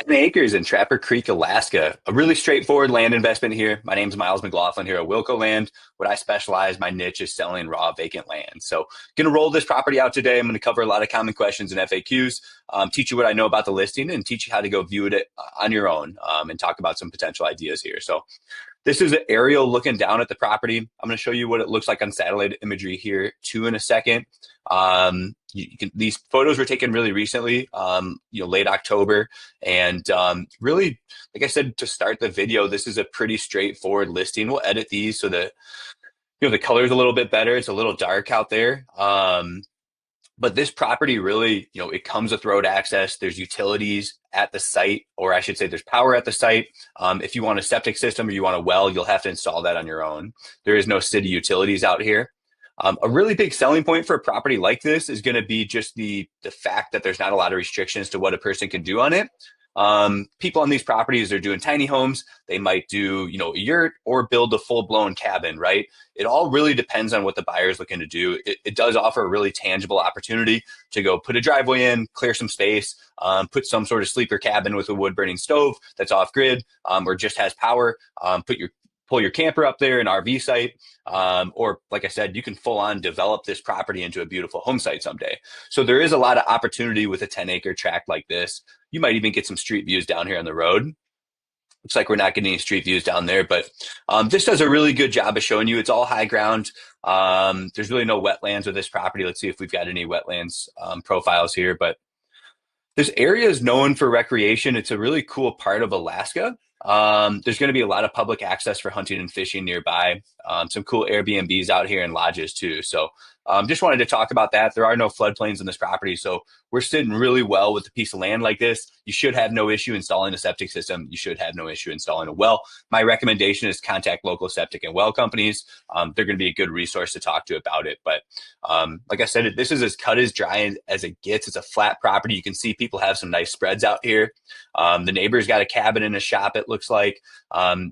10 acres in Trapper Creek, Alaska. A really straightforward land investment here. My name's Miles McLaughlin here at Wilco Land. What I specialize, my niche is selling raw vacant land. So going to roll this property out today. I'm going to cover a lot of common questions and FAQs, teach you what I know about the listing and teach you how to go view it on your own, and talk about some potential ideas here. So this is an aerial looking down at the property. I'm going to show you what it looks like on satellite imagery here too in a second. These photos were taken really recently, late October. And really, like I said, to start the video, this is a pretty straightforward listing. We'll edit these so that, the color's a little bit better. It's a little dark out there. But this property really, it comes with road access. There's utilities at the site, or I should say there's power at the site. If you want a septic system or you want a well, you'll have to install that on your own. There is no city utilities out here. A really big selling point for a property like this is going to be just the fact that there's not a lot of restrictions to what a person can do on it. People on these properties are doing tiny homes. They might do, a yurt or build a full-blown cabin, right? It all really depends on what the buyer is looking to do. It does offer a really tangible opportunity to go put a driveway in, clear some space, put some sort of sleeper cabin with a wood-burning stove that's off-grid, or just has power, pull your camper up there, an RV site, or like I said, you can full on develop this property into a beautiful home site someday. So there is a lot of opportunity with a 10-acre tract like this. You might even get some street views down here on the road. Looks like we're not getting any street views down there, but this does a really good job of showing you it's all high ground. There's really no wetlands with this property. Let's see if we've got any wetlands profiles here, but this area is known for recreation. It's a really cool part of Alaska. There's going to be a lot of public access for hunting and fishing nearby. Some cool Airbnbs out here and lodges too. So just wanted to talk about that. There are no floodplains on this property, so we're sitting really well with a piece of land like this. You should have no issue installing a septic system. You should have no issue installing a well. My recommendation is contact local septic and well companies. They're going to be a good resource to talk to about it. But like I said, this is as cut as dry as it gets. It's a flat property. You can see people have some nice spreads out here. The neighbor's got a cabin and a shop, it looks like.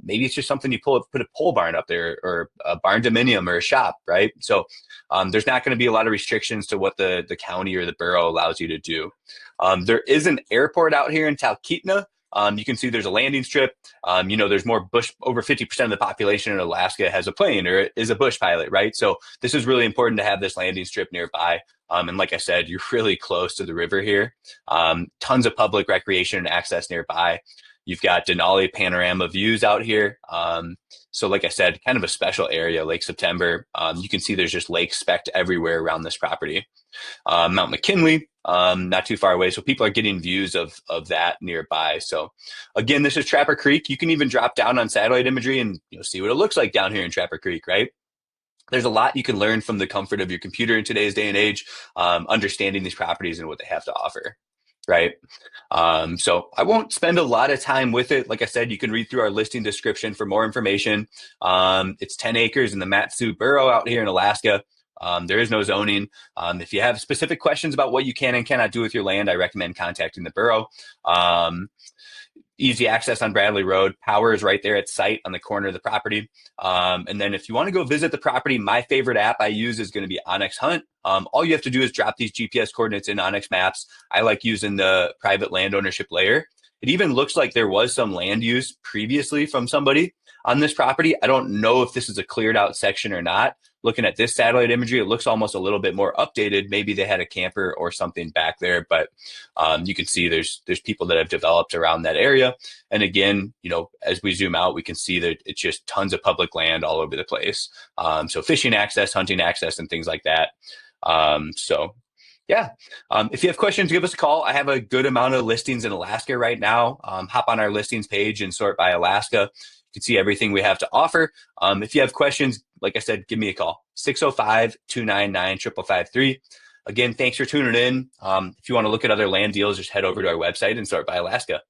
Maybe it's just something you put a pole barn up there, or a barn dominium or a shop, right? So there's not going to be a lot of restrictions to what the county or the borough allows you to do. There is an airport out here in Talkeetna. You can see there's a landing strip. There's more bush. Over 50% of the population in Alaska has a plane or is a bush pilot, right? So this is really important to have this landing strip nearby. And like I said, you're really close to the river here. Tons of public recreation and access nearby. You've got Denali panorama views out here. So like I said, kind of a special area, Lake September. You can see there's just lake specked everywhere around this property. Mount McKinley, not too far away. So people are getting views of that nearby. So again, this is Trapper Creek. You can even drop down on satellite imagery and see what it looks like down here in Trapper Creek, right? There's a lot you can learn from the comfort of your computer in today's day and age, understanding these properties and what they have to offer. Right. So I won't spend a lot of time with it. Like I said, you can read through our listing description for more information. It's 10 acres in the Mat-Su Borough out here in Alaska. There is no zoning. If you have specific questions about what you can and cannot do with your land, I recommend contacting the borough. Easy access on Bradley Road. Power is right there at site on the corner of the property. And then if you want to go visit the property, my favorite app I use is going to be Onyx Hunt. All you have to do is drop these GPS coordinates in Onyx Maps. I like using the private land ownership layer. It even looks like there was some land use previously from somebody on this property. I don't know if this is a cleared out section or not. Looking at this satellite imagery, it looks almost a little bit more updated. Maybe they had a camper or something back there, but you can see there's people that have developed around that area. And again, as we zoom out, we can see that it's just tons of public land all over the place. So fishing access, hunting access, and things like that. Yeah. If you have questions, give us a call. I have a good amount of listings in Alaska right now. Hop on our listings page and sort by Alaska. You can see everything we have to offer. If you have questions, like I said, give me a call, 605-299-5553. Again, thanks for tuning in. If you want to look at other land deals, just head over to our website and sort by Alaska.